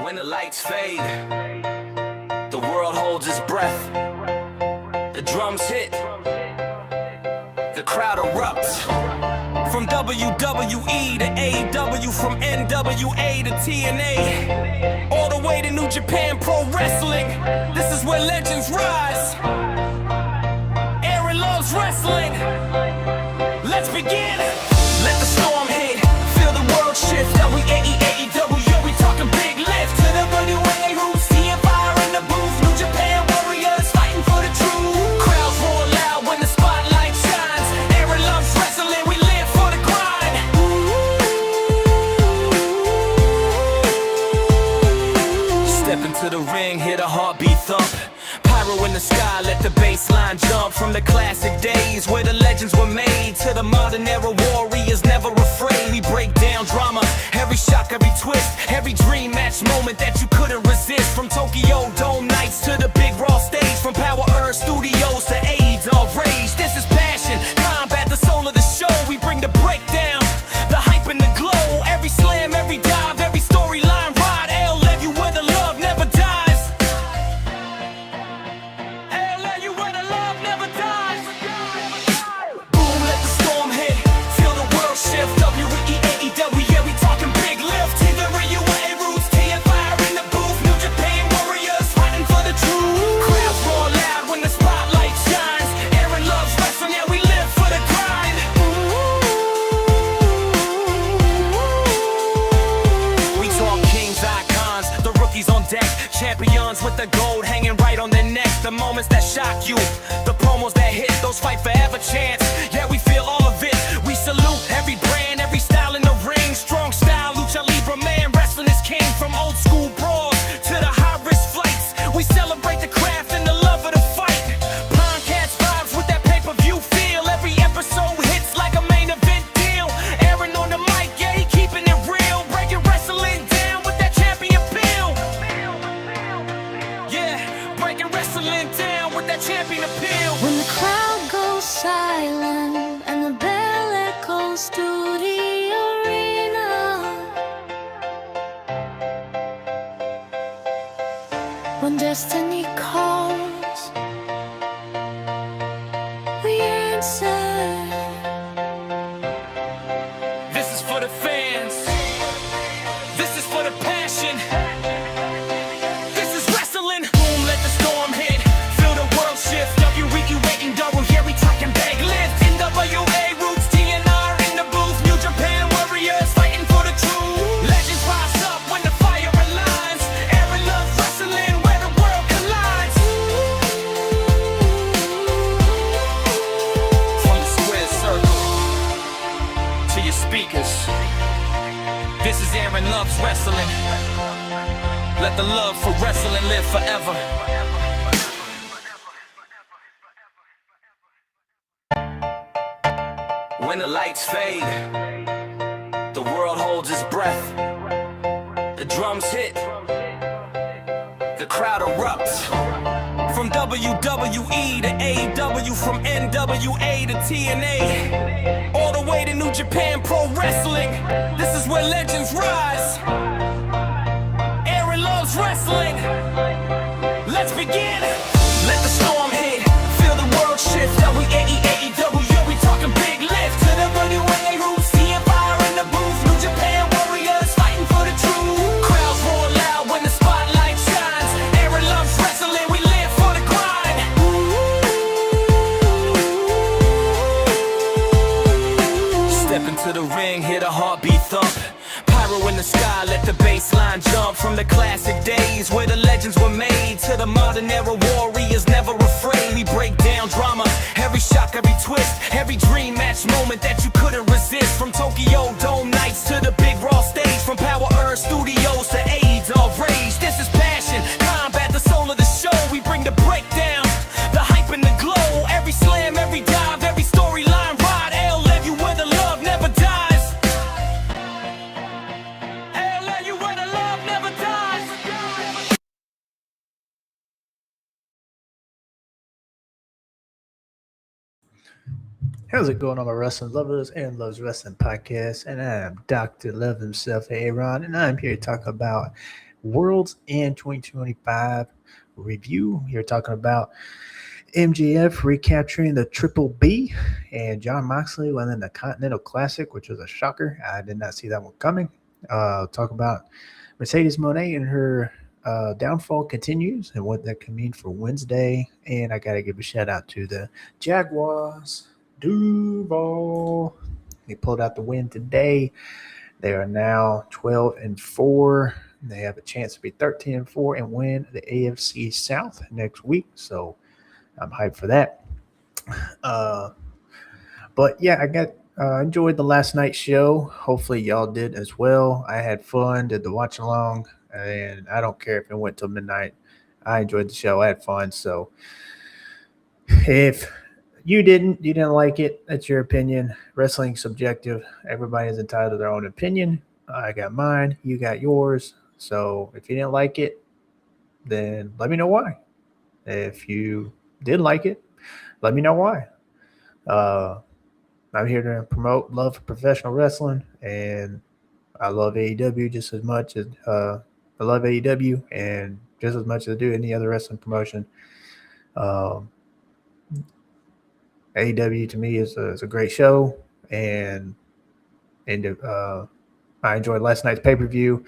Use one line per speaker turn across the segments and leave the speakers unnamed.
When the lights fade, the world holds its breath. The drums hit, the crowd erupts. From WWE to AEW, from NWA to TNA, all the way to New Japan Pro Wrestling. This is where legends rise. Aaron loves wrestling. Let's begin. Let the storm hit, feel the world shift. AEW, we talking big lift. To the WA roots, seeing fire in the booth. New Japan warriors fighting for the truth. Crowds roar loud when the spotlight shines. Aaron loves wrestling, we live for the grind. Step into the ring, hear the heartbeat thump. Pyro in the sky, let the bass line jump. From the classic days where the legends were made to the modern era warriors never afraid. We break down drama, every shock, every twist, every dream match moment that you couldn't resist. From Tokyo Dome nights to the big raw stage, from Power Earth Studios to AEW Rage. This is passion, combat, the soul of the show. We bring the breakdown, the hype and the glow. Every slam, every dive, every storyline ride. I'll leave you where the love never dies. Champions with the gold hanging right on their neck. The moments that shock you, the promos that hit, those fight forever chants. Yeah, we feel all of it. We salute every brand, every style in the ring. Strong style, lucha libre man, wrestling is king. From old school brawls to the high risk fights, we celebrate the craft and the love of the fight. Podcast vibes with that pay-per-view feel. Every episode hits like a main event deal. Aaron on the mic, yeah, he keeping it real. Breaking wrestling down with that champion feel. Breaking wrestling down with that champion appeal.
When the crowd goes silent and the bell echoes through the arena, when destiny calls, we answer.
This is for the fans. This is for the passion. This is Aaron Loves Wrestling. Let the love for wrestling live forever. When the lights fade, the world holds its breath. The drums hit, the crowd erupts. From WWE to AEW, from NWA to TNA, all the way to New Japan Pro Wrestling. This is where legends rise. Aaron loves wrestling. Let's begin. Let the storm hit, feel the world shift. AEW, we talking big lift. To the WA roots, seeing fire in the booth. New Japan warriors fighting for the truth. Crowds roar loud when the spotlight shines. Aaron loves wrestling, we live for the grind. Step into the ring, hear the heartbeat thump. Pyro in the sky, let the bass line jump. From the classic days where the legends were made to the modern era warriors never afraid. We break down drama, every shock, every twist, every dream match moment that you couldn't resist. From Tokyo Dome nights to the big raw stage, from Power Earth Studios to AEW Rage. This is passion, combat, the soul of the show. We bring the breakdown, the hype and the glow. Every slam, every dive, every storyline ride. I'll leave you where the love never dies.
How's it going on, my wrestling lovers and Loves Wrestling podcast? And I am Dr. Love himself, Aaron, and I'm here to talk about Worlds End 2025 review. You're talking about MJF recapturing the Triple B and Jon Moxley winning the Continental Classic, which was a shocker. I did not see that one coming. Talk about Mercedes Moné and her downfall continues and what that can mean for Wednesday. And I got to give a shout out to the Jaguars. Duval. They pulled out the win today. They are now 12-4. They have a chance to be 13-4 and win the AFC South next week. So I'm hyped for that. But yeah, I got enjoyed the last night show. Hopefully y'all did as well. I had fun, did the watch along, and I don't care if it went till midnight. I enjoyed the show. I had fun. So if you didn't like it, that's your opinion. Wrestling's subjective. Everybody is entitled to their own opinion. I got mine. You got yours. So if you didn't like it, then let me know why. If you did like it, let me know why. I'm here to promote love for professional wrestling, and I love AEW just as much as I love AEW, and just as much as I do any other wrestling promotion. AEW to me is a great show, and I enjoyed last night's pay-per-view,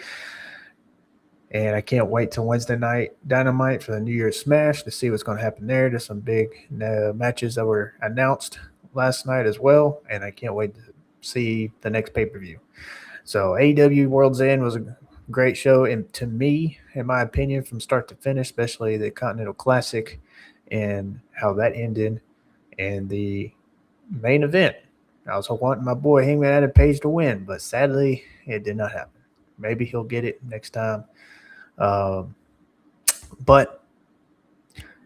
and I can't wait till Wednesday night Dynamite for the New Year's Smash to see what's going to happen there. There's some big matches that were announced last night as well, and I can't wait to see the next pay-per-view. So AEW Worlds End was a great show, and to me, in my opinion, from start to finish, especially the Continental Classic and how that ended, and the main event. I was wanting my boy Hangman Adam Page to win, but sadly, it did not happen. Maybe he'll get it next time. But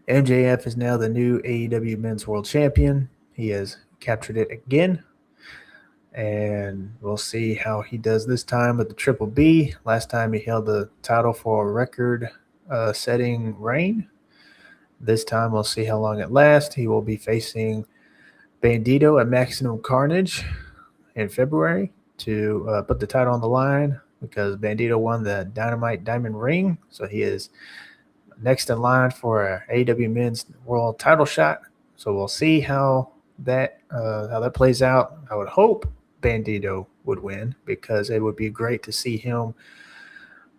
MJF is now the new AEW Men's World Champion. He has captured it again, and we'll see how he does this time with the Triple B. Last time he held the title for a record-setting reign. This time we'll see how long it lasts. He will be facing Bandito at Maximum Carnage in February to put the title on the line because Bandito won the Dynamite Diamond Ring. So he is next in line for a AEW Men's World title shot. So we'll see how that plays out. I would hope Bandito would win because it would be great to see him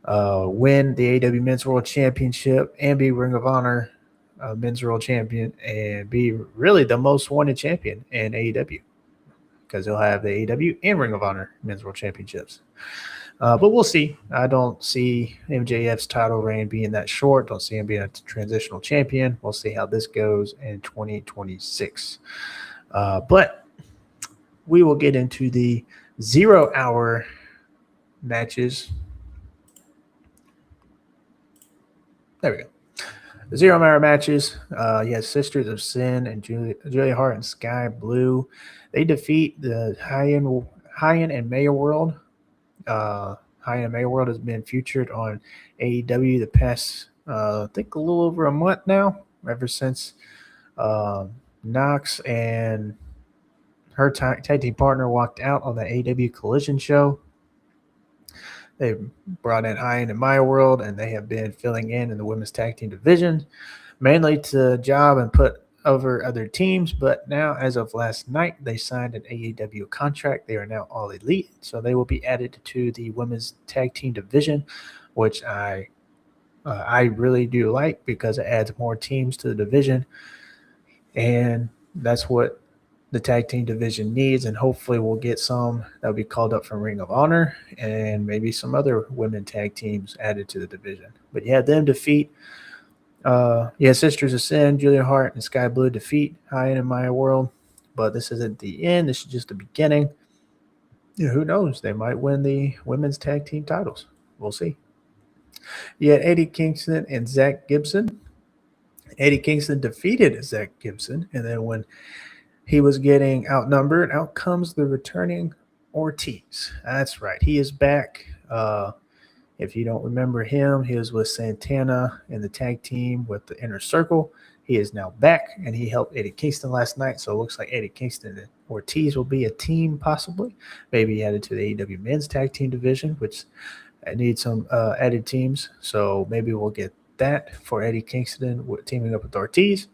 win the AEW Men's World Championship and be Ring of Honor Men's World Champion and be really the most wanted champion in AEW because he'll have the AEW and Ring of Honor Men's World Championships. But we'll see. I don't see MJF's title reign being that short. Don't see him being a transitional champion. We'll see how this goes in 2026. But we will get into the 0-hour matches. There we go. The 0-hour matches, you have Sisters of Sin and Julia Hart and Sky Blue. They defeat the High-End and Mayor World. High-End and Mayor World has been featured on AEW the past, I think, a little over a month now, ever since Knox and her tag team partner walked out on the AEW Collision show. They brought in High-End and Maya World, and they have been filling in the women's tag team division, mainly to job and put over other teams. But now, as of last night, they signed an AEW contract. They are now all elite, so they will be added to the women's tag team division, which I really do like because it adds more teams to the division, and that's what the tag team division needs, and hopefully we'll get some that will be called up from Ring of Honor and maybe some other women tag teams added to the division. But yeah, them defeat Sisters of Sin, Julia Hart, and Sky Blue defeat High-End and Maya World. But this isn't the end. This is just the beginning. Who knows? They might win the women's tag team titles. We'll see. You had Eddie Kingston and Zach Gibson. Eddie Kingston defeated Zach Gibson, and then when he was getting outnumbered, out comes the returning Ortiz. That's right. He is back. If you don't remember him, he was with Santana in the tag team with the Inner Circle. He is now back, and he helped Eddie Kingston last night. So it looks like Eddie Kingston and Ortiz will be a team possibly. Maybe added to the AEW Men's Tag Team division, which need some added teams. So maybe we'll get that for Eddie Kingston teaming up with Ortiz.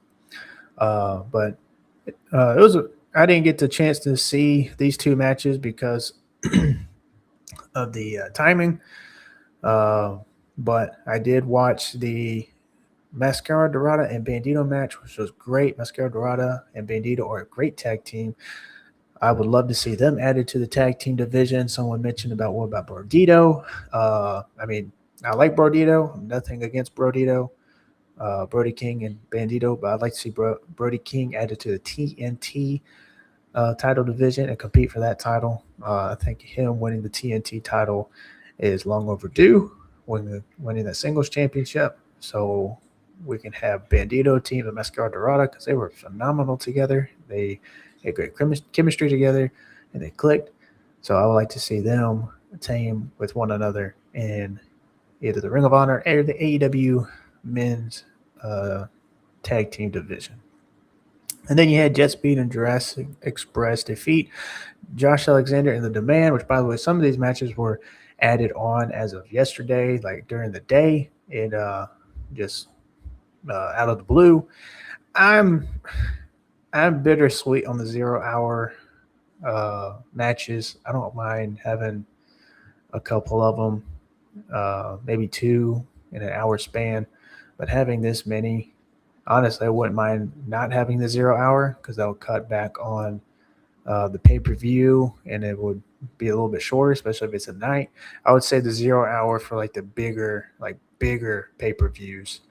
But it was I didn't get the chance to see these two matches because of the timing. But I did watch the Mascara Dorada and Bandito match, which was great. Mascara Dorada and Bandito are a great tag team. I would love to see them added to the tag team division. Someone mentioned about what about Brodito? I mean, I like Brodito. Nothing against Brodito, Brody King and Bandito, but I'd like to see Brody King added to the TNT title division and compete for that title. I think him winning the TNT title is long overdue. Winning that singles championship, so we can have Bandito team and Mascara Dorada because they were phenomenal together. They had great chemistry together, and they clicked. So I would like to see them team with one another in either the Ring of Honor or the AEW Men's Tag Team Division. And then you had Jet Speed and Jurassic Express defeat Josh Alexander and the Demand, which, by the way, some of these matches were added on as of yesterday, like during the day. It just out of the blue. I'm bittersweet on the 0 hour matches. I don't mind having a couple of them, maybe two in an hour span, but having this many, honestly, I wouldn't mind not having the 0 hour because that would cut back on the pay-per-view and it would be a little bit shorter, especially if it's at night. I would say the 0 hour for like the bigger pay-per-views,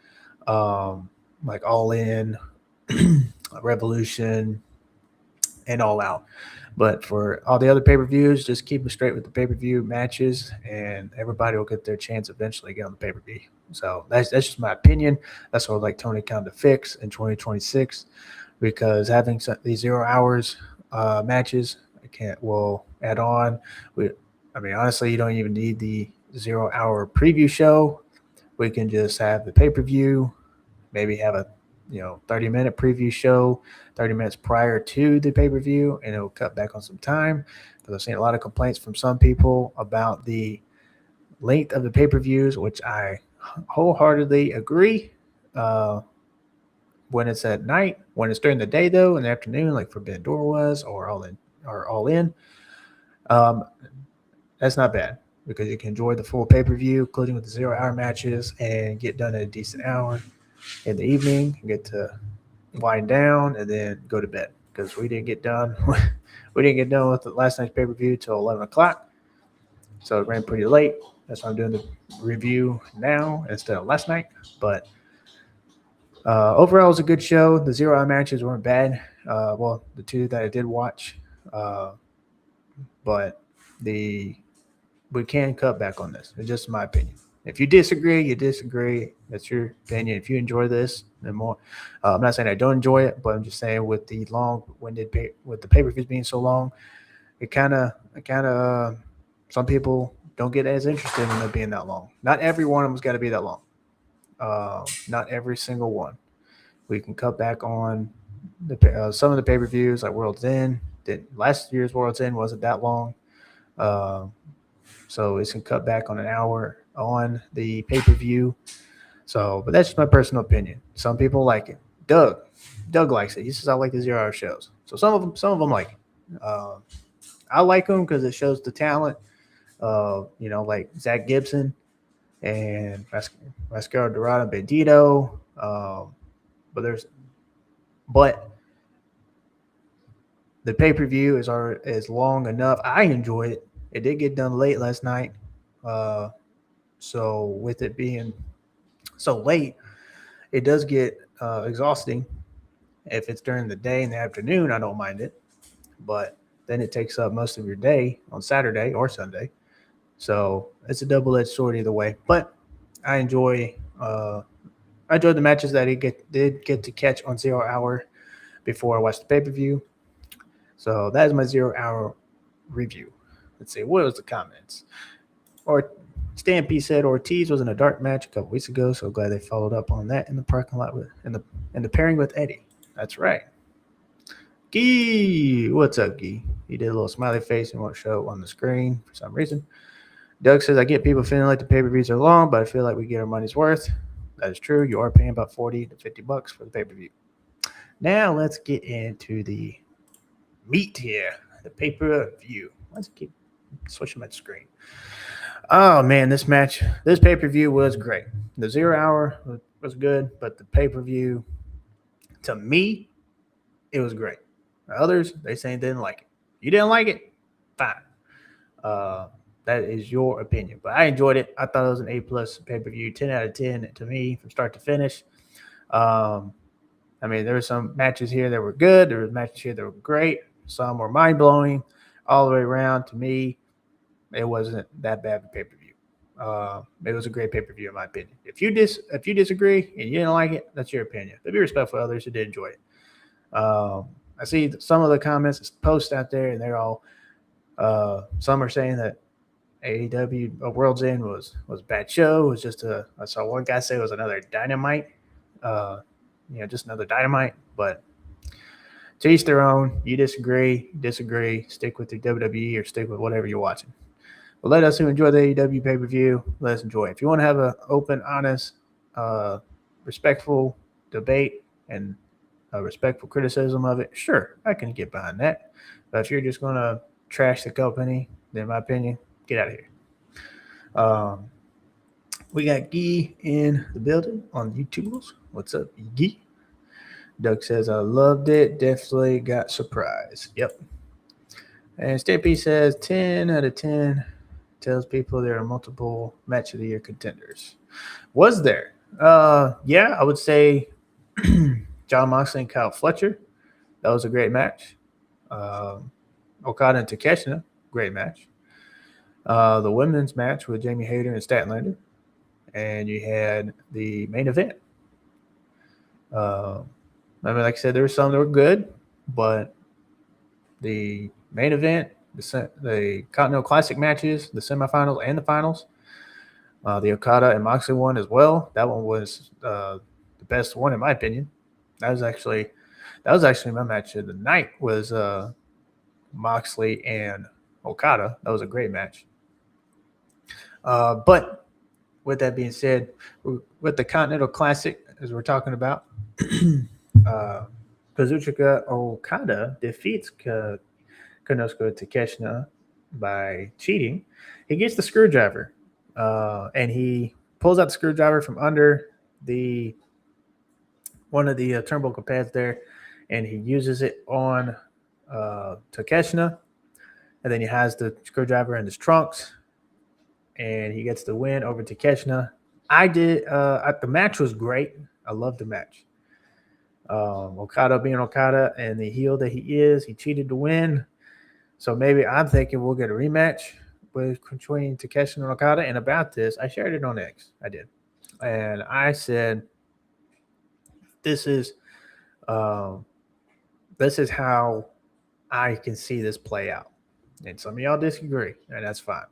like All In, Revolution, and All Out. But for all the other pay-per-views, just keep it straight with the pay-per-view matches, and everybody will get their chance eventually to get on the pay-per-view. So that's just my opinion. That's what I'd like Tony Khan to fix in 2026, because having these 0 hours matches will add on. I mean, honestly, you don't even need the 0 hour preview show. We can just have the pay-per-view, maybe have a 30-minute preview show 30 minutes prior to the pay-per-view, and it'll cut back on some time, because I've seen a lot of complaints from some people about the length of the pay-per-views, which I wholeheartedly agree. When it's at night, when it's during the day though, in the afternoon, like Forbidden Door was, or All In, that's not bad, because you can enjoy the full pay-per-view, including with the 0 hour matches, and get done at a decent hour in the evening and get to wind down and then go to bed, because we didn't get done with the last night's pay-per-view till 11 o'clock, so it ran pretty late. That's why I'm doing the review now instead of last night. But overall, it was a good show. The 0 hour matches weren't bad. Well, the two that I did watch, but we can cut back on this. It's just my opinion. If you disagree, you disagree. That's your opinion. If you enjoy this, then more. I'm not saying I don't enjoy it, but I'm just saying with the with the pay-per-views being so long, it kind of some people don't get as interested in it being that long. Not every one of them's got to be that long. Not every single one. We can cut back on some of the pay-per-views, like World's End. Last year's World's End wasn't that long. So it's can cut back on an hour on the pay-per-view. So, but that's just my personal opinion. Some people like it. Doug likes it. He says I like the 0 hour shows. So some of them like it. I like them because it shows the talent. Like Zach Gibson and Mascara Dorada, Bandito. But the pay-per-view is long enough. I enjoy it. It did get done late last night. So with it being so late, it does get exhausting. If it's during the day in the afternoon, I don't mind it. But then it takes up most of your day on Saturday or Sunday. So it's a double-edged sword either way. But I enjoy the matches that he did get to catch on 0 hour before I watched the pay-per-view. So that is my 0 hour review. Let's see, what was the comments? Or Stampy said Ortiz was in a dark match a couple weeks ago, so glad they followed up on that in the parking lot in the pairing with Eddie. That's right. Gee, what's up, Gee? He did a little smiley face and won't show on the screen for some reason. Doug says, I get people feeling like the pay-per-views are long, but I feel like we get our money's worth. That is true. You are paying about 40 to 50 bucks for the pay-per-view. Now let's get into the meat here, the pay-per-view. Let's keep switching my screen. Oh, man, this pay-per-view was great. The 0 hour was good, but the pay-per-view, to me, it was great. Others, they say they didn't like it. You didn't like it? Fine. That is your opinion. But I enjoyed it. I thought it was an A+ pay-per-view, 10 out of 10 to me from start to finish. I mean, there were some matches here that were good. There were matches here that were great. Some were mind-blowing all the way around. To me, it wasn't that bad of a pay-per-view. It was a great pay-per-view in my opinion. If you disagree and you didn't like it, that's your opinion. But be respectful of others who did enjoy it. I see some of the comments, posts out there, and they're all some are saying that AEW Worlds End was a bad show. It was just I saw one guy say it was another Dynamite. Just another Dynamite. But to each their own. You disagree. Stick with your WWE or stick with whatever you're watching. But let us who enjoy the AEW pay-per-view, let us enjoy it. If you want to have an open, honest, respectful debate and a respectful criticism of it, sure, I can get behind that. But if you're just going to trash the company, then in my opinion, get out of here. We got Guy in the building on YouTube. What's up, Guy? Doug says, I loved it. Definitely got surprised. Yep. And Stampy says, 10 out of 10 tells people there are multiple match of the year contenders. Was there? Yeah, I would say Jon Moxley and Kyle Fletcher. That was a great match. Okada and Takeshita, great match. The women's match with Jamie Hayter and Statlander. And you had the main event. Like I said, there were some that were good, but the main event, the Continental Classic matches, the semifinals and the finals, the Okada and Moxley one as well. That one was the best one in my opinion. That was actually my match of the night. Was Moxley and Okada. That was a great match. But with that being said, with the Continental Classic, as we're talking about, Kazuchika Okada defeats Konosuke Takeshita by cheating. He gets the screwdriver, and he pulls out the screwdriver from under one of the turnbuckle pads there, and he uses it on Takeshita, and then he has the screwdriver in his trunks, and he gets the win over Takeshita. The match was great. I loved the match. Okada being Okada and the heel that he is, he cheated to win. So maybe I'm thinking we'll get a rematch between Takeshita and Okada. And about this, I shared it on X. I did. And I said, this is how I can see this play out. And some of y'all disagree, and that's fine.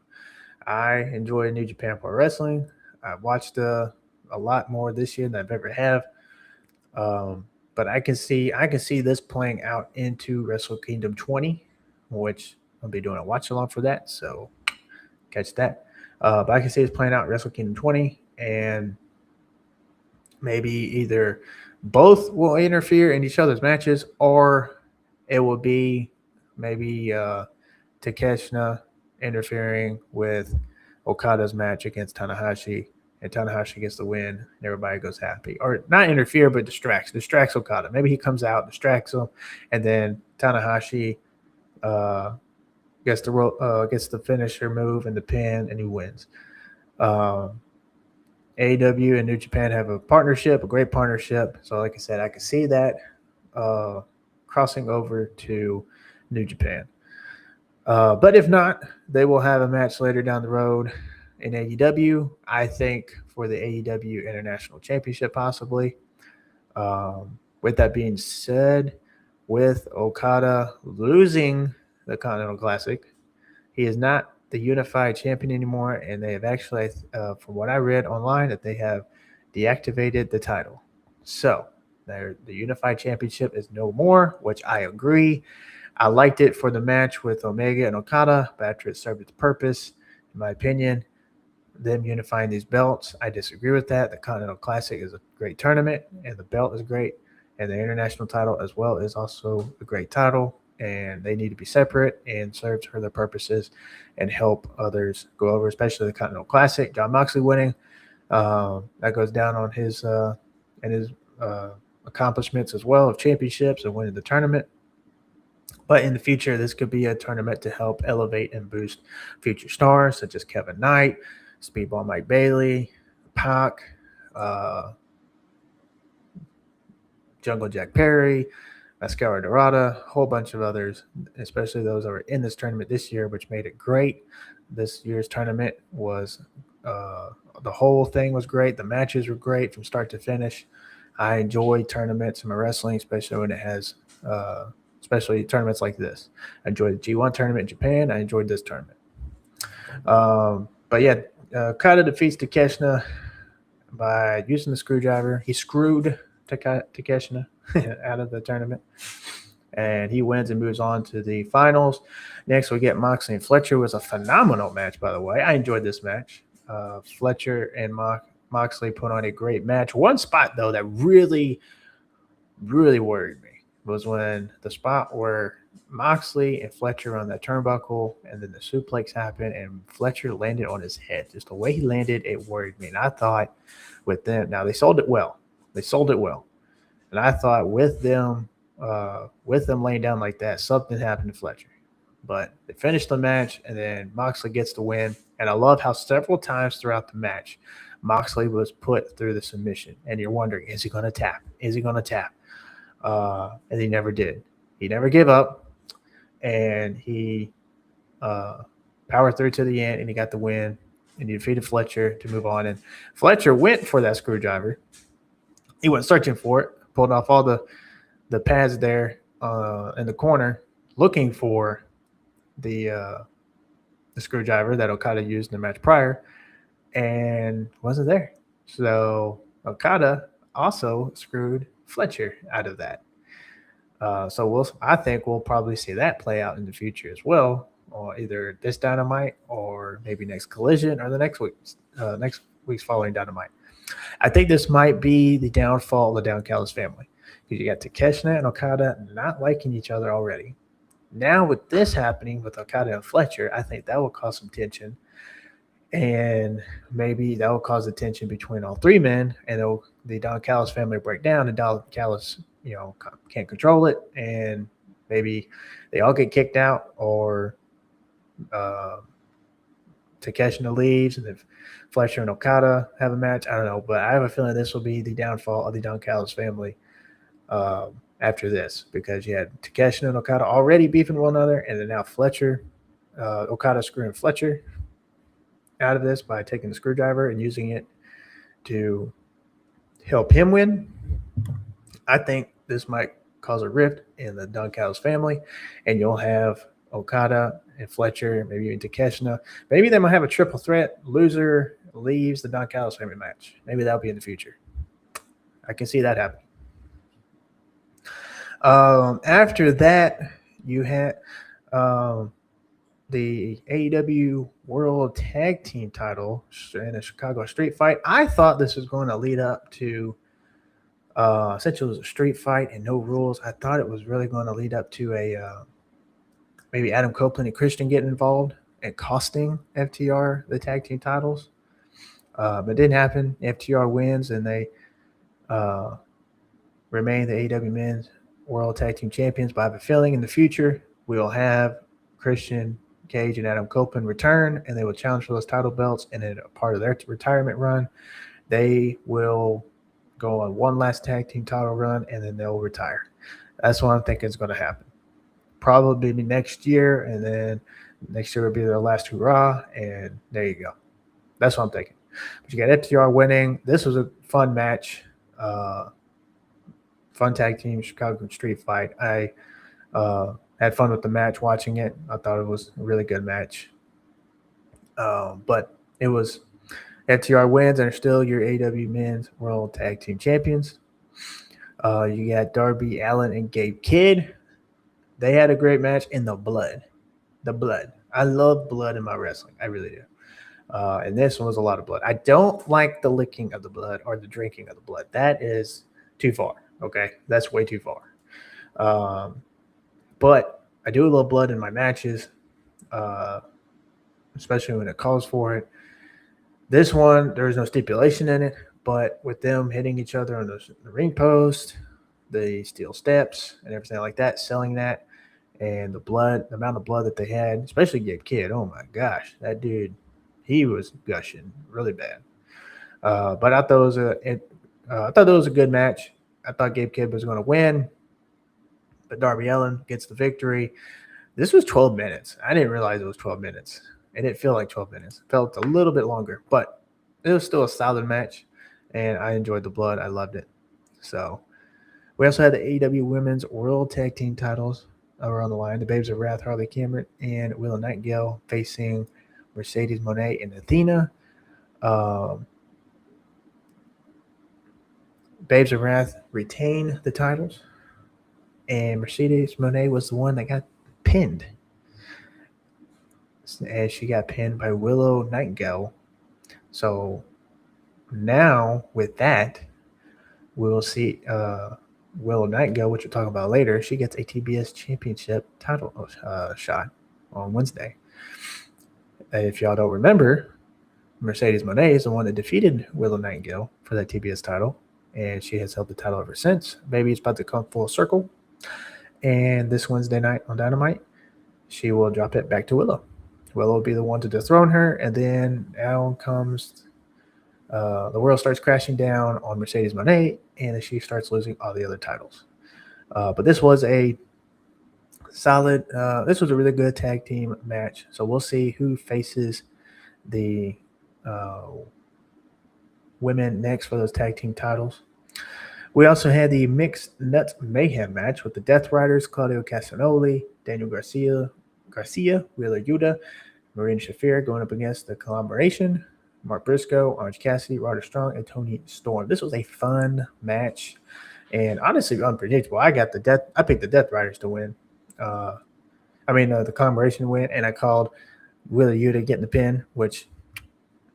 I enjoy New Japan Pro Wrestling. I've watched a lot more this year than I've ever have. But I can see this playing out into Wrestle Kingdom 20, which I'll be doing a watch along for that. So catch that. But I can see this playing out in Wrestle Kingdom 20, and maybe either both will interfere in each other's matches, or it will be maybe Takeshita interfering with Okada's match against Tanahashi, and Tanahashi gets the win, and everybody goes happy. Or not interfere, but distracts Okada. Maybe he comes out, distracts him, and then Tanahashi gets the finisher move and the pin, and he wins. AEW and New Japan have a great partnership. So like I said, I can see that crossing over to New Japan. But if not, they will have a match later down the road in AEW. I think for the AEW International Championship, possibly. With that being said, with Okada losing the Continental Classic, he is not the unified champion anymore, and they have actually, from what I read online, that they have deactivated the title. So the unified championship is no more, which I agree. I liked it for the match with Omega and Okada, but after it served its purpose, In my opinion, them unifying these belts, I disagree with that. The Continental Classic is a great tournament, and the belt is great, and the international title as well is also a great title, and they need to be separate and serve for their purposes and help others go over, especially the Continental Classic. Jon Moxley winning, that goes down on his and his accomplishments as well of championships and winning the tournament. But in the future, this could be a tournament to help elevate and boost future stars such as Kevin Knight, Speedball Mike Bailey, Pac, uh, Jungle Jack Perry, Mascara Dorada, a whole bunch of others, especially those that were in this tournament this year, which made it great. This year's tournament was the whole thing was great. The matches were great from start to finish. I enjoy tournaments in my wrestling, especially when it has, especially tournaments like this. I enjoyed the G1 tournament in Japan. I enjoyed this tournament. But yeah, Okada defeats Takeshita by using the screwdriver. He screwed Takeshita out of the tournament, and he wins and moves on to the finals. Next, we get Moxley and Fletcher. It was a phenomenal match, by the way. I enjoyed this match. Fletcher and Moxley put on a great match. One spot, though, that really, really worried me was when the spot where Moxley and Fletcher on that turnbuckle, and then the suplex happened, and Fletcher landed on his head. Just the way he landed, it worried me. And I thought with them, now they sold it well. And I thought with them laying down like that, something happened to Fletcher. But they finished the match, and then Moxley gets the win. And I love how several times throughout the match, Moxley was put through the submission. And you're wondering, is he going to tap? And he never did. He never gave up. And he powered through to the end, and he got the win. And he defeated Fletcher to move on. And Fletcher went for that screwdriver. He went searching for it, pulled off all the pads there in the corner, looking for the screwdriver that Okada used in the match prior, and wasn't there. So Okada also screwed Fletcher out of that. So I think we'll probably see that play out in the future as well, or either this Dynamite or maybe next Collision or the next week's following Dynamite. I think this might be the downfall of the Down Callis family, because you got Takeshita and Okada not liking each other already. Now with this happening with Okada and Fletcher, I think that will cause some tension, and maybe that will cause a tension between all three men, and the Don Callis family will break down, and Don Callis, can't control it, and maybe they all get kicked out, or Takeshita leaves, and if Fletcher and Okada have a match, I don't know, but I have a feeling this will be the downfall of the Don Callis family after this, because you had Takeshita and Okada already beefing one another, and then now Fletcher, Okada screwing Fletcher out of this by taking the screwdriver and using it to help him win. I think this might cause a rift in the Don Callis family, and you'll have Okada and Fletcher, maybe even Takeshita. Maybe they might have a triple threat. Loser leaves the Don Callis family match. Maybe that'll be in the future. I can see that happening. After that, you had the AEW World Tag Team title in a Chicago street fight. I thought this was going to lead up to since it was a street fight and no rules, I thought it was really going to lead up to a maybe Adam Copeland and Christian getting involved and costing FTR the tag team titles. But it didn't happen. FTR wins, and they remain the AEW Men's World Tag Team Champions. But I have a feeling in the future we'll have Christian Cage and Adam Copeland return, and they will challenge for those title belts. And in a part of their retirement run, they will go on one last tag team title run, and then they'll retire. That's what I'm thinking is going to happen. Probably next year, and then next year will be their last hurrah, and there you go. That's what I'm thinking. But you got FTR winning. This was a fun match. Fun tag team Chicago street fight. I had fun with the match watching it. I thought it was a really good match. But it was FTR wins and are still your AEW Men's World Tag Team Champions. You got Darby Allin and Gabe Kidd. They had a great match in the blood. The blood. I love blood in my wrestling. I really do. And this one was a lot of blood. I don't like the licking of the blood or the drinking of the blood. That is too far. Okay, that's way too far. But I do a little blood in my matches, uh, especially when it calls for it. This one, there is no stipulation in it, but with them hitting each other on the ring post, the steel steps, and everything like that, selling that, and the amount of blood that they had, especially Gabe Kidd. Oh my gosh, that dude, he was gushing really bad. But I thought I thought it was a good match. I thought Gabe Kidd was going to win, but Darby Allin gets the victory. This was 12 minutes. I didn't realize it was 12 minutes. It didn't feel like 12 minutes. It felt a little bit longer, but it was still a solid match, and I enjoyed the blood. I loved it. So we also had the AEW Women's World Tag Team titles over on the line. The Babes of Wrath, Harley Cameron, and Willow Nightingale facing Mercedes Moné and Athena. Babes of Wrath retain the titles, and Mercedes Moné was the one that got pinned. And she got pinned by Willow Nightingale. So now with that, we'll see Willow Nightingale, which we'll talk about later. She gets a TBS Championship title shot on Wednesday. If y'all don't remember, Mercedes Moné is the one that defeated Willow Nightingale for that TBS title, and she has held the title ever since. Maybe it's about to come full circle. And this Wednesday night on Dynamite, she will drop it back to Willow. Willow will be the one to dethrone her, and then down comes the world starts crashing down on Mercedes Moné, and she starts losing all the other titles. But this was a solid, this was a really good tag team match. So we'll see who faces the women next for those tag team titles. We also had the Mixed Nuts Mayhem match with the Death Riders, Claudio Castagnoli, Daniel Garcia, Wheeler Yuta, Marina Shafir going up against the Collaboration, Mark Briscoe, Orange Cassidy, Roderick Strong, and Tony Storm. This was a fun match and honestly unpredictable. I picked the Death Riders to win. The Collaboration win, and I called Wheeler Yuta getting the pin, which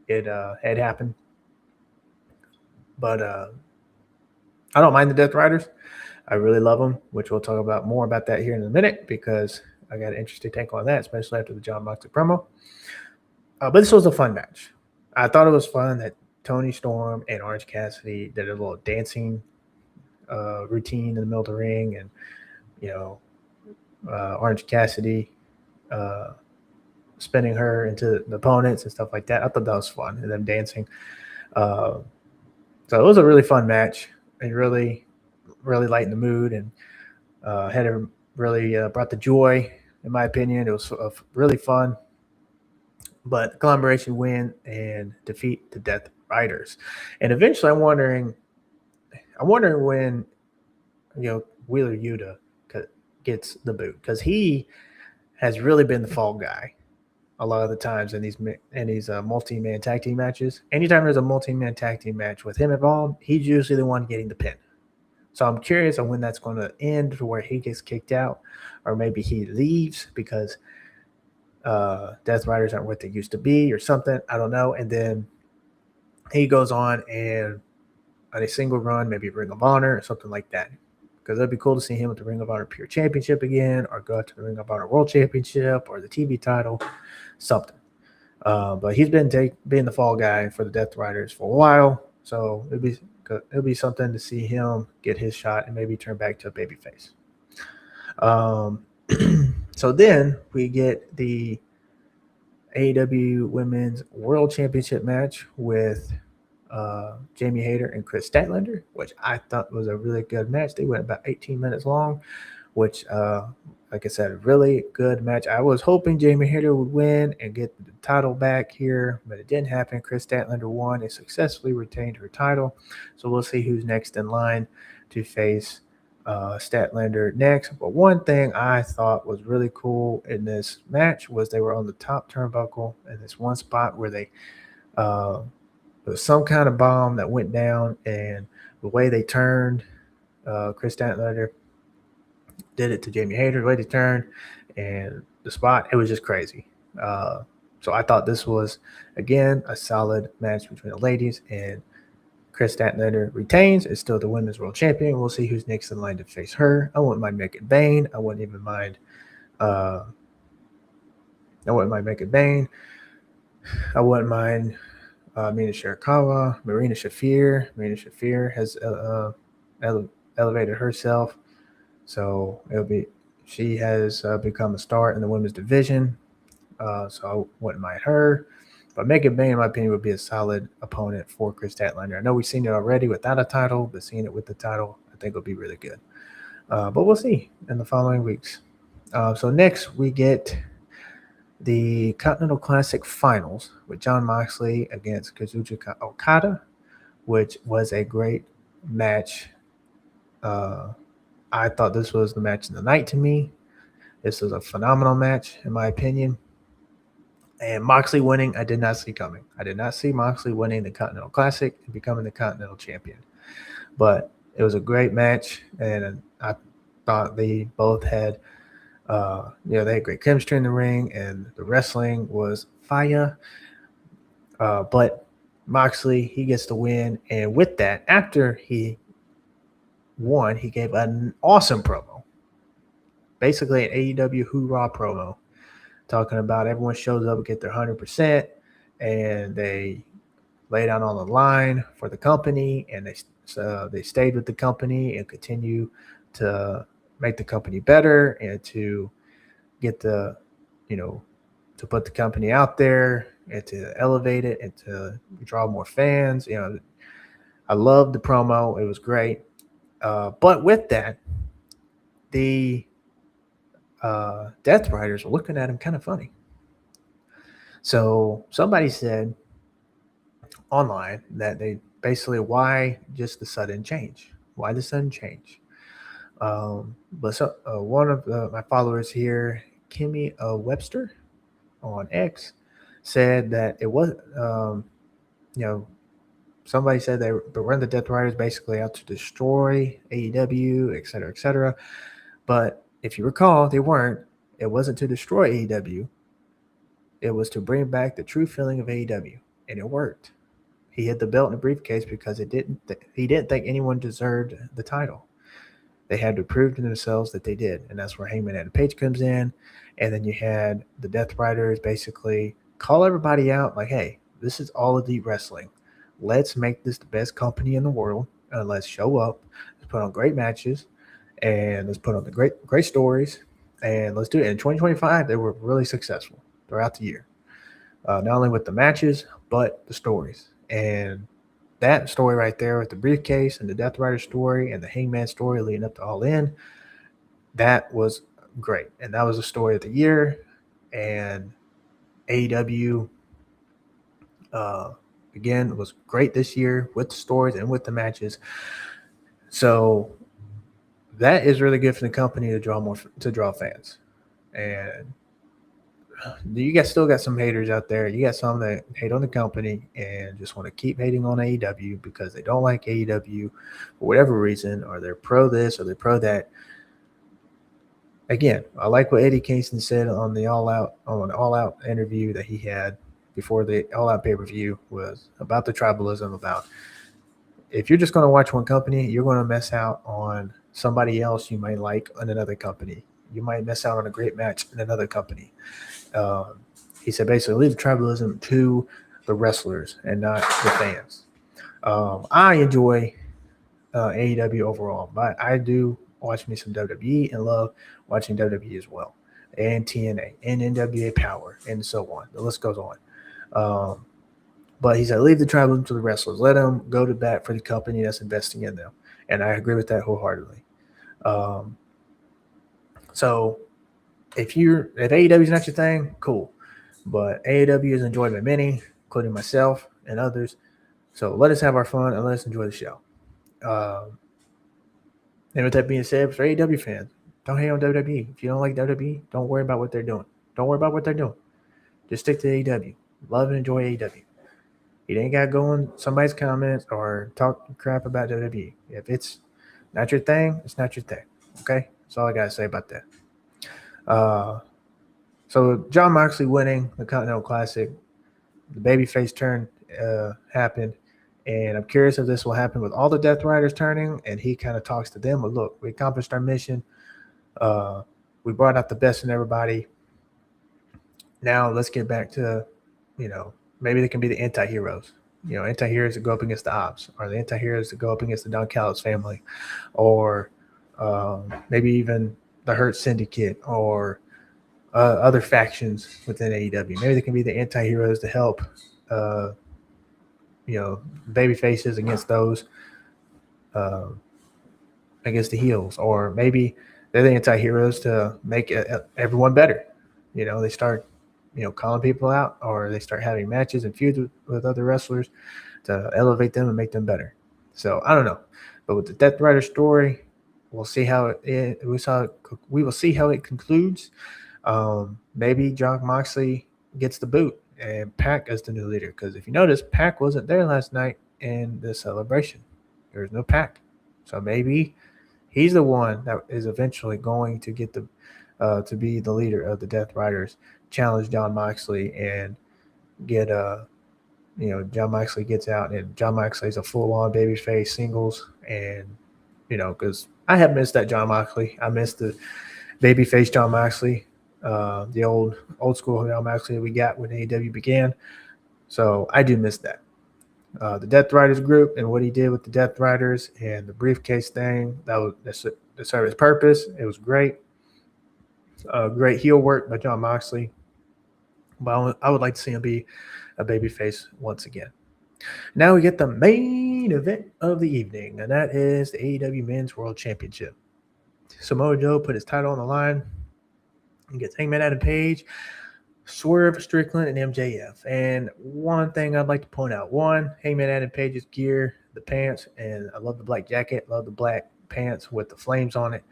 it had happened. But I don't mind the Death Riders. I really love them, which we'll talk about more about that here in a minute because I got an interesting take on that, especially after the Jon Moxley promo. But this was a fun match. I thought it was fun that Tony Storm and Orange Cassidy did a little dancing routine in the middle of the ring, and Orange Cassidy spinning her into the opponents and stuff like that. I thought that was fun, and them dancing. So it was a really fun match. It really, really lightened the mood and had a really brought the joy, in my opinion. It was really fun. But Collaboration win and defeat the Death Riders. And eventually I'm wondering when, Wheeler Yuta gets the boot, because he has really been the fall guy a lot of the times in these multi-man tag team matches. Anytime there's a multi-man tag team match with him involved, he's usually the one getting the pin. So I'm curious on when that's going to end, to where he gets kicked out, or maybe he leaves because Death Riders aren't what they used to be or something. I don't know. And then he goes on a single run, maybe Ring of Honor or something like that. Because it'd be cool to see him with the Ring of Honor Pure Championship again, or go to the Ring of Honor World Championship or the TV title, something. But he's been being the fall guy for the Death Riders for a while, so it'll be something to see him get his shot and maybe turn back to a babyface. So then we get the AEW Women's World Championship match with Jamie Hayter and Chris Statlander, which I thought was a really good match. They went about 18 minutes long, which, like I said, a really good match. I was hoping Jamie Hayter would win and get the title back here, but it didn't happen. Chris Statlander won and successfully retained her title. So we'll see who's next in line to face Statlander next. But one thing I thought was really cool in this match was they were on the top turnbuckle in this one spot where they there was some kind of bomb that went down, and the way they turned, Chris Statlander did it to Jamie Hayter, the way they turned, and the spot, it was just crazy. So I thought this was, again, a solid match between the ladies, and Chris Statlander retains, is still the women's world champion. We'll see who's next in line to face her. I wouldn't mind Megan Bain. I wouldn't mind Megan Bain. I wouldn't mind Mina Shirakawa, Marina Shafir. Marina Shafir has elevated herself, so she has become a star in the women's division. So I wouldn't mind her. But Megan Bain, in my opinion, would be a solid opponent for Chris Statlander. I know we've seen it already without a title, but seeing it with the title, I think will be really good. But we'll see in the following weeks. So next we get the Continental Classic Finals with Jon Moxley against Kazuchika Okada, which was a great match. I thought this was the match of the night to me. This was a phenomenal match, in my opinion. And Moxley winning, I did not see coming. I did not see Moxley winning the Continental Classic and becoming the Continental Champion. But it was a great match, and I thought they both had, they had great chemistry in the ring, and the wrestling was fire. But Moxley, he gets the win, and with that, after he won, he gave an awesome promo, basically an AEW Hoorah promo, talking about everyone shows up and get their 100%, and they lay down on the line for the company, and they stayed with the company and continue to make the company better and to get to put the company out there and to elevate it and to draw more fans. I loved the promo. It was great. But with that, the Death Riders were looking at him kind of funny. So somebody said online that they basically, why just the sudden change? Why the sudden change? But one of my followers here, Kimmy Webster on X, said that it was, somebody said they were the Death Riders basically out to destroy AEW, et cetera, et cetera. But if you recall, they weren't. It wasn't to destroy AEW. It was to bring back the true feeling of AEW, and it worked. He hid the belt in a briefcase because he didn't think anyone deserved the title. They had to prove to themselves that they did, and that's where Hangman Adam Page comes in. And then you had the Death Riders basically call everybody out like, hey, this is all elite wrestling. Let's make this the best company in the world, and let's show up. Let's put on great matches, and let's put on the great stories, and let's do it. In 2025, they were really successful throughout the year, not only with the matches, but the stories. And that story right there with the briefcase and the Death Rider story and the Hangman story leading up to All In, that was great. And that was the story of the year. And AEW, again, was great this year with the stories and with the matches. So that is really good for the company to draw fans. And you guys still got some haters out there. You got some that hate on the company and just want to keep hating on AEW because they don't like AEW for whatever reason, or they're pro this or they're pro that. Again, I like what Eddie Kingston said on the All Out interview that he had before the All Out pay-per-view, was about the tribalism, about if you're just going to watch one company, you're going to miss out on somebody else you might like in another company. You might miss out on a great match in another company. He said basically leave the tribalism to the wrestlers and not the fans. I enjoy AEW overall, but I do watch me some WWE and love watching WWE as well, and TNA and NWA Power and so on. The list goes on. But he said leave the tribalism to the wrestlers. Let them go to bat for the company that's investing in them. And I agree with that wholeheartedly. So if AEW is not your thing, cool. But AEW is enjoyed by many, including myself and others. So let us have our fun and let us enjoy the show. And with that being said, for AEW fans, don't hate on WWE. If you don't like WWE, don't worry about what they're doing. Don't worry about what they're doing. Just stick to AEW. Love and enjoy AEW. You ain't got to go in somebody's comments or talk crap about WWE. If it's not your thing, it's not your thing. Okay? That's all I got to say about that. So So Jon Moxley winning the Continental Classic, the babyface turn happened, and I'm curious if this will happen with all the Death Riders turning, and he kind of talks to them. But look, we accomplished our mission. We brought out the best in everybody. Now let's get back to, maybe they can be the anti-heroes. Anti-heroes that go up against the ops, or the anti-heroes that go up against the Don Callis family, or maybe even the Hurt Syndicate, or other factions within AEW. Maybe they can be the anti-heroes to help, baby faces against those, against the heels, or maybe they're the anti-heroes to make everyone better. They start, calling people out, or they start having matches and feuds with other wrestlers to elevate them and make them better. So I don't know, but with the Death Rider story, we'll see how we will see how it concludes. Maybe Jon Moxley gets the boot and Pac as the new leader, because if you notice, Pac wasn't there last night in the celebration. There was no Pac, so maybe he's the one that is eventually going to get to be the leader of the Death Riders, challenge Jon Moxley, and get Jon Moxley gets out, and Jon Moxley's a full-on babyface singles, and because I have missed that Jon Moxley. I missed the babyface Jon Moxley, the old school Jon Moxley that we got when AEW began. So I do miss that. The Death Riders group and what he did with the Death Riders and the briefcase thing, that served its purpose. It was great. Great heel work by Jon Moxley. But I would like to see him be a babyface once again. Now we get the main event of the evening, and that is the AEW Men's World Championship. Samoa Joe put his title on the line and gets Hangman Adam Page, Swerve Strickland, and MJF. And one thing I'd like to point out: one, Hangman Adam Page's gear, the pants, and I love the black jacket, love the black pants with the flames on it.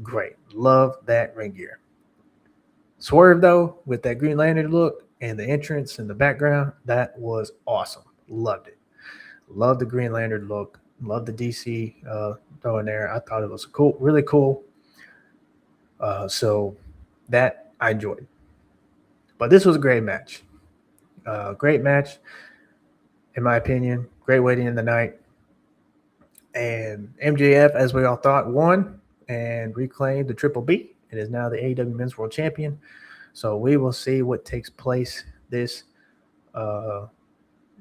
Great. Love that ring gear. Swerve, though, with that Green Lantern look and the entrance in the background, that was awesome. Loved it. Loved the Green Lantern look. Loved the DC throwing there. I thought it was cool, really cool. So that I enjoyed. But this was a great match. Great match, in my opinion. Great way to end the night. And MJF, as we all thought, won and reclaimed the Triple B. It is now the AEW Men's World Champion. So we will see what takes place this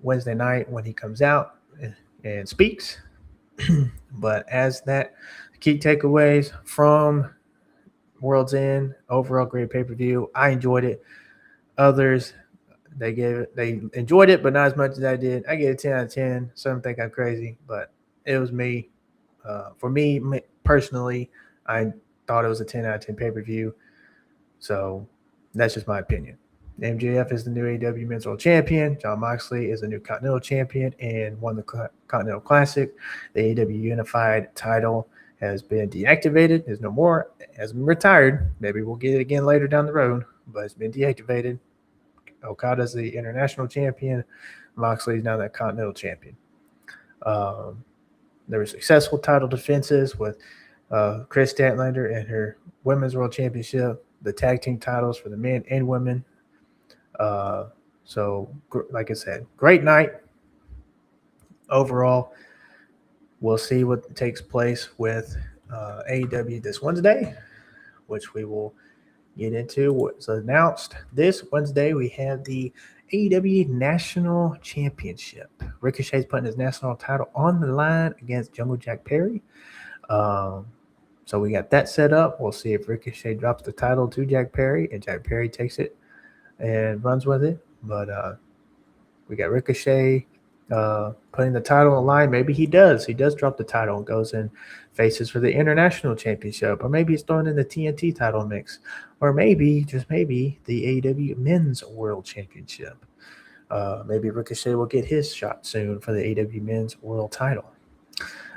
Wednesday night when he comes out and speaks. But as that, key takeaways from World's End, overall great pay-per-view. I enjoyed it. Others, they enjoyed it, but not as much as I did. I gave it 10 out of 10. Some think I'm crazy, but it was me. For me personally, I thought it was a 10 out of 10 pay-per-view. So that's just my opinion. MJF is the new AEW Men's World Champion. Jon Moxley is the new Continental Champion and won the Continental Classic. The AEW Unified title has been deactivated. There's no more. It hasn't been retired. Maybe we'll get it again later down the road, but it's been deactivated. Okada's the International Champion. Moxley is now the Continental Champion. There were successful title defenses with Chris Statlander and her Women's World Championship, the tag team titles for the men and women. So, like I said, great night overall. We'll see what takes place with AEW this Wednesday, which we will get into. What's announced this Wednesday, we have the AEW National Championship. Ricochet's putting his national title on the line against Jungle Jack Perry. So we got that set up. We'll see if Ricochet drops the title to Jack Perry and Jack Perry takes it and runs with it. But we got Ricochet putting the title on the line. Maybe he does. He does drop the title and goes and faces for the International Championship. Or maybe he's throwing in the TNT title mix. Or maybe, just maybe, the AEW Men's World Championship. Maybe Ricochet will get his shot soon for the AEW Men's World title.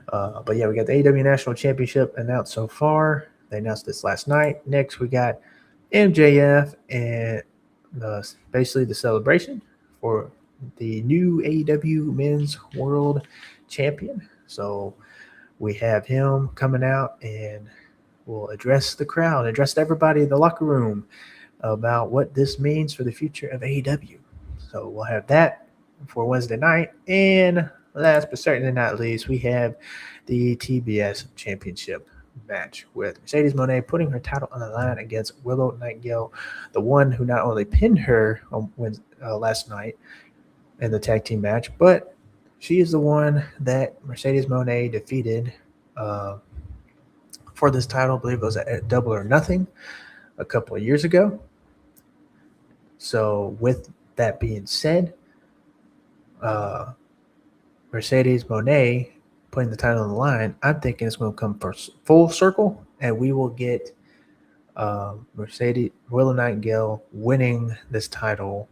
But yeah, we got the AEW National Championship announced so far. They announced this last night. Next, we got MJF and basically the celebration for the new AEW Men's World Champion. So we have him coming out and will address the crowd, address everybody in the locker room about what this means for the future of AEW. So we'll have that for Wednesday night. And last but certainly not least, we have the TBS Championship match with Mercedes Moné putting her title on the line against Willow Nightingale, the one who not only pinned her on last night in the tag team match, but she is the one that Mercedes Moné defeated for this title. I believe it was at Double or Nothing a couple of years ago. So with that being said, Mercedes Moné putting the title on the line, I'm thinking it's going to come full circle, and we will get Willow Nightingale winning this title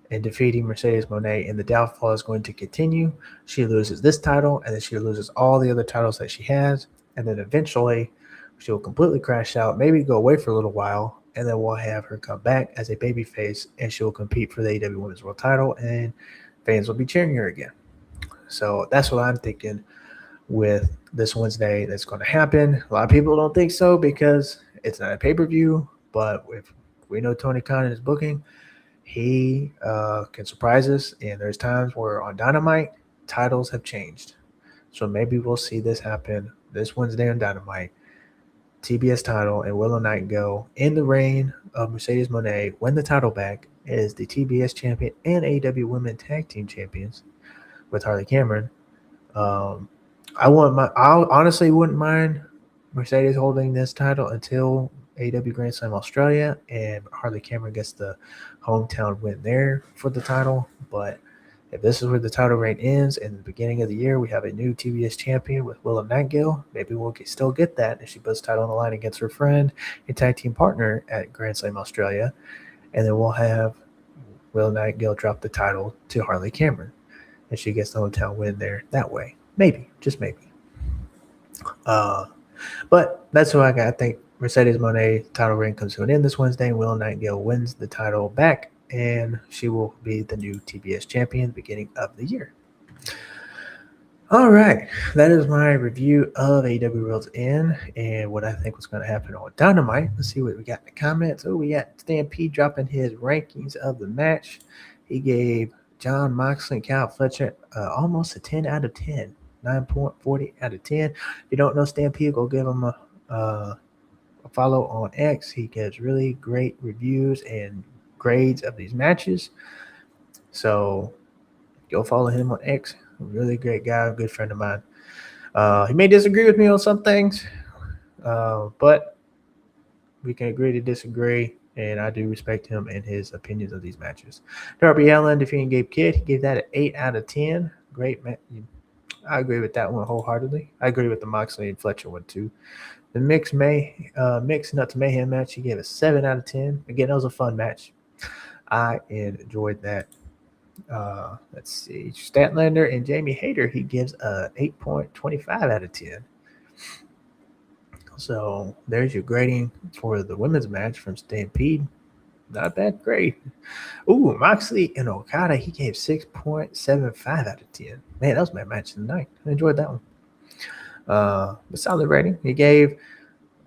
and defeating Mercedes Moné, and the downfall is going to continue. She loses this title, and then she loses all the other titles that she has, and then eventually she will completely crash out, maybe go away for a little while, and then we'll have her come back as a babyface, and she will compete for the AEW Women's World Title, and fans will be cheering her again. So that's what I'm thinking with this Wednesday that's going to happen. A lot of people don't think so because it's not a pay-per-view, but if we know Tony Khan is booking, he can surprise us, and there's times where on Dynamite, titles have changed. So maybe we'll see this happen this Wednesday on Dynamite. TBS title and Willow Nightingale in the reign of Mercedes Moné win the title back as the TBS champion and AEW Women Tag Team Champions with Harley Cameron. I honestly wouldn't mind Mercedes holding this title until AEW Grand Slam Australia and Harley Cameron gets the hometown win there for the title. But if this is where the title reign ends in the beginning of the year, we have a new TBS champion with Willow Nightingale. Maybe we'll still get that if she puts the title on the line against her friend and tag team partner at Grand Slam Australia. And then we'll have Willow Nightingale drop the title to Harley Cameron. And she gets the hometown win there that way. Maybe, just maybe. But that's who I got. I think Mercedes Moné title reign comes to an end this Wednesday, and Willow Nightingale wins the title back, and she will be the new TBS champion at the beginning of the year. All right, that is my review of AEW Worlds End and what I think was going to happen on Dynamite. Let's see what we got in the comments. Oh, we got Stampede dropping his rankings of the match. He gave Jon Moxley and Kyle Fletcher almost a 10 out of 10, 9.40 out of 10. If you don't know Stampede, go give him a follow on X. He gives really great reviews and grades of these matches. So go follow him on X. Really great guy, a good friend of mine. He may disagree with me on some things, but we can agree to disagree, and I do respect him and his opinions of these matches. Darby Allin defeating Gabe Kidd. He gave that an 8 out of 10. Great match. I agree with that one wholeheartedly. I agree with the Moxley and Fletcher one too. The Mixed Nuts Mayhem match, he gave a 7 out of 10. Again, that was a fun match. I enjoyed that. Let's see. Statlander and Jamie Hayter, he gives a 8.25 out of 10. So there's your grading for the women's match from Stampede. Not bad grade. Ooh, Moxley and Okada, he gave 6.75 out of 10. Man, that was my match of the night. I enjoyed that one. A solid rating. He gave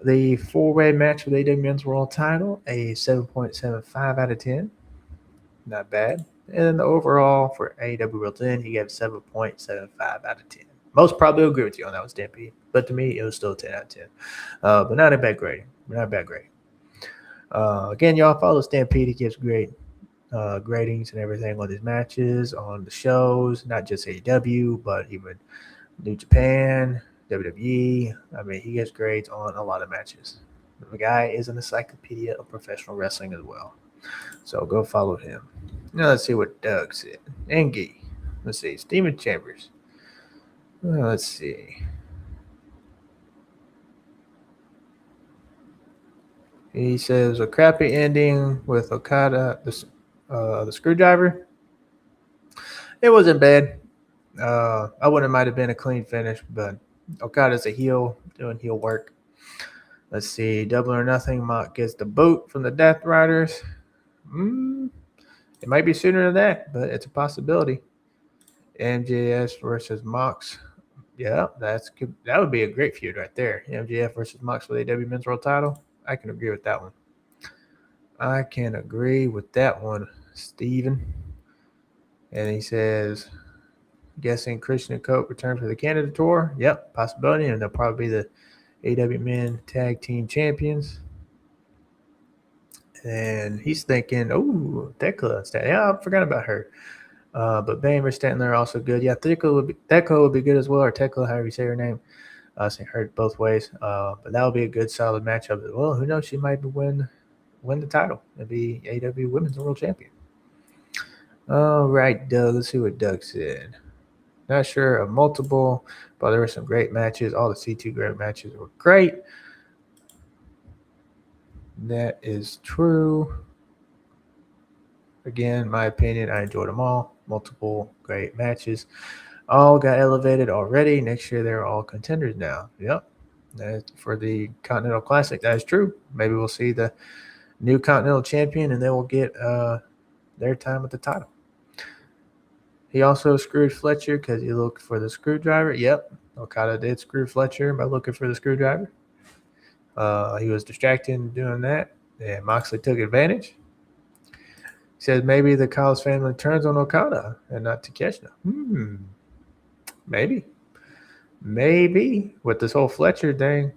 the four-way match with AEW Men's World Title a 7.75 out of 10. Not bad. And then the overall for AEW Worlds End, he gave 7.75 out of 10. Most probably agree with you on that one, Stampede. But to me, it was still 10 out of 10. But not a bad grading. Again, y'all follow Stampede. He gives great gradings and everything on his matches, on the shows, not just AEW, but even New Japan, WWE. I mean, he gets grades on a lot of matches. The guy is an encyclopedia of professional wrestling as well. So go follow him. Now let's see what Doug said. Engie. Let's see. Steven Chambers. Let's see. He says a crappy ending with Okada, the screwdriver. It wasn't bad. I wouldn't might have been a clean finish, but Okada's a heel doing heel work. Let's see. Double or Nothing. Mock gets the boot from the Death Riders. It might be sooner than that, but it's a possibility. MJF versus Mox. Yeah, that would be a great feud right there. MJF versus Mox for the AEW Men's World Title. I can agree with that one. I can agree with that one, Steven. And he says, guessing Christian and Coke return for the Canada tour. Yep, possibility. And they'll probably be the AEW Men Tag Team Champions. And he's thinking, oh, Thecla. Yeah, I forgot about her. But Bane versus Statler are also good. Yeah, Thecla would be good as well, or Thecla, however you say her name. So heard both ways. But that would be a good, solid matchup as well. Who knows? She might win the title and be AEW Women's World Champion. All right, Doug. Let's see what Doug said. Not sure of multiple, but there were some great matches. All the C2 great matches were great. That is true. Again, my opinion, I enjoyed them all. Multiple great matches. All got elevated already. Next year, they're all contenders now. Yep. That's for the Continental Classic. That is true. Maybe we'll see the new Continental Champion, and they will get their time with the title. He also screwed Fletcher because he looked for the screwdriver. Yep. Okada did screw Fletcher by looking for the screwdriver. He was distracted doing that, and Moxley took advantage. He says maybe the Collins family turns on Okada and not Takeshita. Maybe. With this whole Fletcher thing,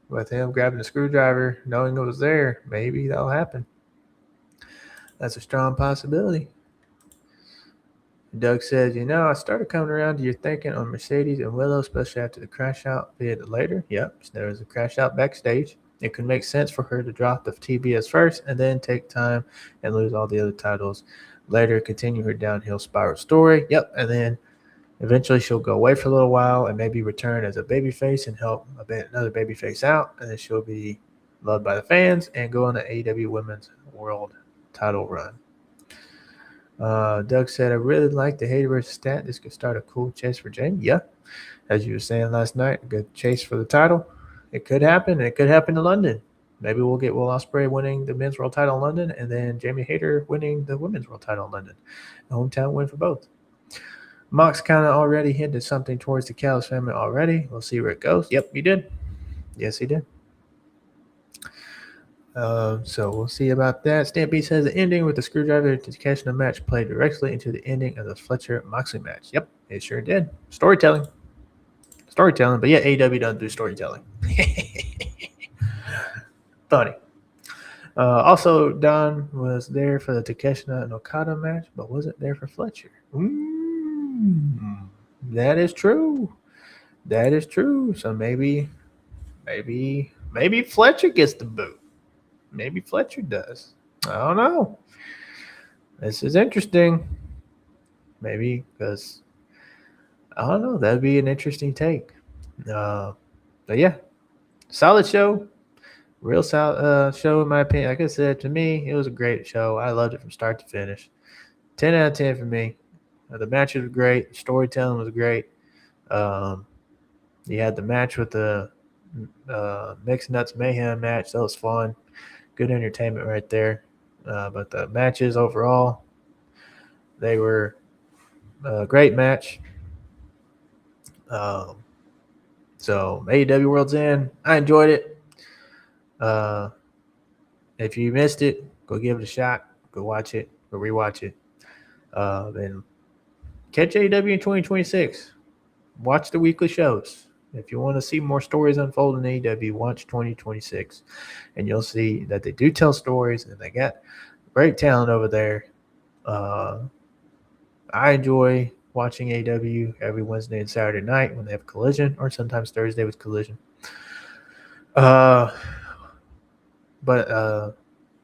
with him grabbing the screwdriver, knowing it was there, maybe that'll happen. That's a strong possibility. Doug says, I started coming around to your thinking on Mercedes and Willow, especially after the crash out bit later. Yep, there was a crash out backstage. It could make sense for her to drop the TBS first and then take time and lose all the other titles later, continue her downhill spiral story. Yep, and then eventually she'll go away for a little while and maybe return as a babyface and help another babyface out, and then she'll be loved by the fans and go on the AEW Women's World title run. Doug said, I really like the Hater versus Stat. This could start a cool chase for Jamie. Yeah, as you were saying last night, a good chase for the title. It could happen. It could happen in London. Maybe we'll get Will Ospreay winning the men's world title in London and then Jamie Hayter winning the women's world title in London. A hometown win for both. Mox kind of already hinted something towards the Callis family already. We'll see where it goes. Yep, he did. Yes, he did. So we'll see about that. Stampede says the ending with the screwdriver to catch the match played directly into the ending of the Fletcher Moxley match. Yep, it sure did. Storytelling. But yeah, AEW doesn't do storytelling. Funny. Also, Don was there for the Takeshita and Okada match, but wasn't there for Fletcher. That is true. So maybe Fletcher gets the boot. Maybe Fletcher does. I don't know. This is interesting. Maybe because, I don't know. That'd be an interesting take. But yeah, solid show. Real solid show in my opinion. Like I said, to me, it was a great show. I loved it from start to finish. 10 out of 10 for me. The matches were great. The storytelling was great. You had the match with the Mixed Nuts Mayhem match. That was fun. Good entertainment right there. But the matches overall, they were a great match. So AEW Worlds End, I enjoyed it. If you missed it, go give it a shot. Go watch it. Go rewatch it. And catch AEW in 2026. Watch the weekly shows. If you want to see more stories unfold in AEW, watch 2026. And you'll see that they do tell stories and they got great talent over there. I enjoy watching AEW every Wednesday and Saturday night when they have Collision, or sometimes Thursday with Collision. And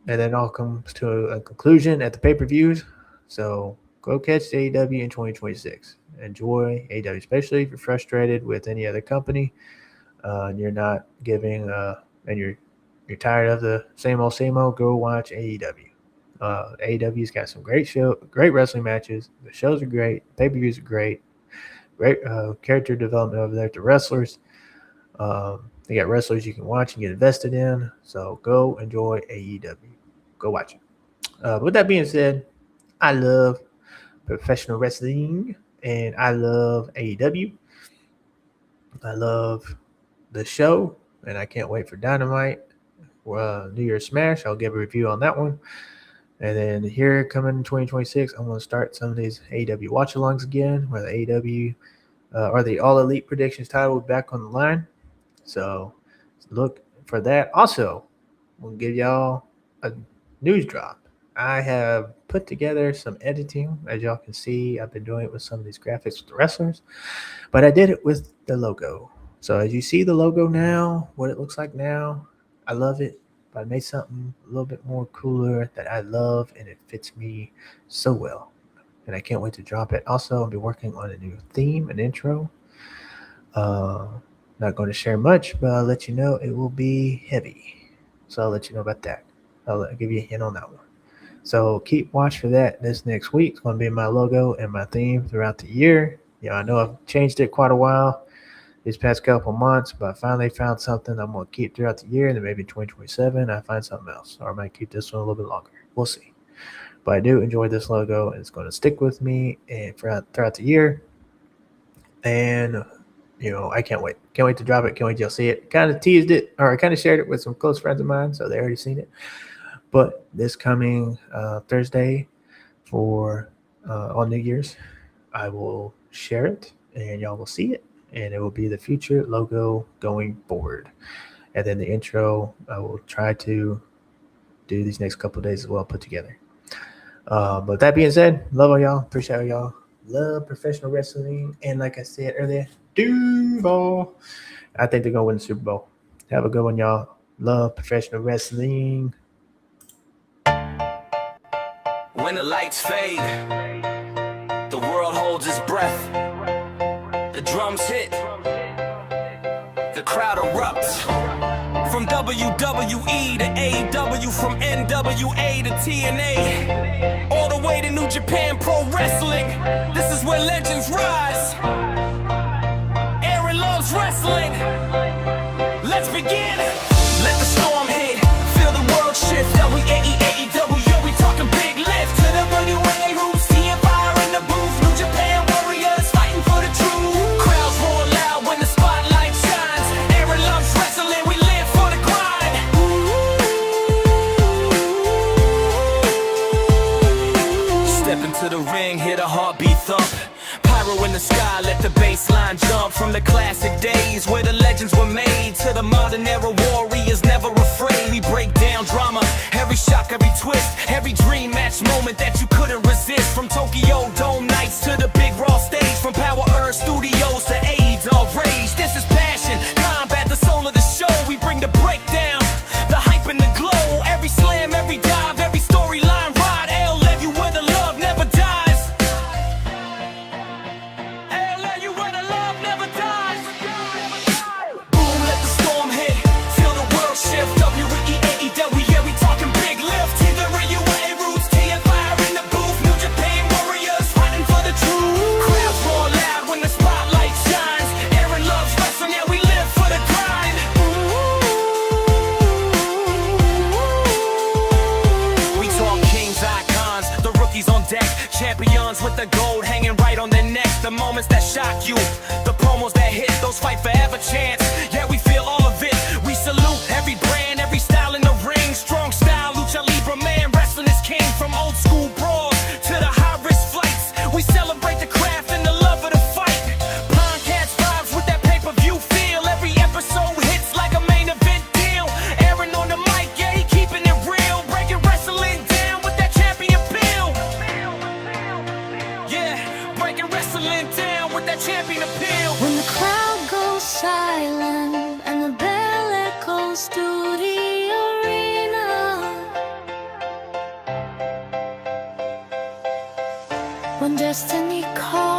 then all comes to a conclusion at the pay-per-views. So go catch AEW in 2026. Enjoy AEW, especially if you're frustrated with any other company and you're not giving and you're tired of the same old, go watch AEW. AEW's got some great wrestling matches. The shows are great. Pay-per-views are great. Great character development over there to wrestlers. They got wrestlers you can watch and get invested in. So go enjoy AEW. Go watch it. With that being said, I love professional wrestling and I love AEW. I love the show and I can't wait for Dynamite. New Year's Smash. I'll give a review on that one. And then here coming in 2026, I'm going to start some of these AEW watch-alongs again, where the AEW or the All Elite Predictions title will be back on the line. So look for that. Also, we'll give y'all a news drop. I have put together some editing. As y'all can see, I've been doing it with some of these graphics with the wrestlers, but I did it with the logo. So as you see the logo now, what it looks like now, I love it. But I made something a little bit more cooler that I love, and it fits me so well. And I can't wait to drop it. Also, I'll be working on a new theme and intro. Not going to share much, but I'll let you know it will be heavy. So I'll let you know about that. I'll give you a hint on that one. So keep watch for that this next week. It's going to be my logo and my theme throughout the year. I know I've changed it quite a while these past couple months, but I finally found something I'm going to keep throughout the year. And then maybe 2027, I find something else. Or I might keep this one a little bit longer. We'll see. But I do enjoy this logo, and it's going to stick with me and throughout the year. And, I can't wait. Can't wait to drop it. Can't wait till see it. Kind of teased it, or I kind of shared it with some close friends of mine, so they already seen it. But this coming Thursday on New Year's, I will share it, and y'all will see it. And it will be the future logo going forward. And then the intro, I will try to do these next couple of days as well, put together. But that being said, love all y'all. Appreciate all y'all. Love professional wrestling. And like I said earlier, Duval. I think they're going to win the Super Bowl. Have a good one, y'all. Love professional wrestling.
When the lights fade, the world holds its breath. The drums hit, the crowd erupts. From WWE to AEW, from NWA to TNA, all the way to New Japan Pro Wrestling. This is where legends rise. Aaron loves wrestling. Let's begin. Let the storm hit, feel the world shift. AEW, we talking big lift. To the WA roots, TFI in the booth. New Japan warriors fighting for the truth. Crowds roar loud when the spotlight shines. Aaron loves wrestling, we live for the grind. Step into the ring, hear the heartbeat thump. Pyro in the sky, let the bass line jump. From the classic days where the legends were made, to the modern era warriors never afraid. We break down drama, every shock, every twist, every dream match moment that you couldn't resist. From Tokyo Dome nights to the big raw stage, from Power Earth Studios to AEW Rage. This is passion, combat, the soul of the show. We bring the breakdown, the hype and the glow. Every slam, every dive, every storyline ride. I'll let you where the love never dies. I'll let you where the love never dies. Boom, let the storm hit, feel the world shift. WWE, yeah, we talking big lift. Either UA roots, TFI in the booth. New Japan warriors fighting for the truth. Crowds roar loud when the spotlight shines. Aaron loves wrestling, yeah, we live for the grind. We talk kings, icons, the rookies on deck. Champions with the gold hanging right on their neck. The moments that shock you, the promos that hit, those fight forever chants. Yeah, we feel all of it. We salute every brand, every style in the ring. Strong style, lucha libre man, wrestling is king. From old school brawls to the high risk flights, we celebrate the craft and the love of the fight. Podcast vibes with that pay-per-view feel. Every episode hits like a main event deal. Aaron on the mic, yeah, he keeping it real. Breaking wrestling down with that champion appeal. Yeah, breaking wrestling down with that champion appeal.
When the crowd goes silent and the bell echoes through the arena, when destiny calls.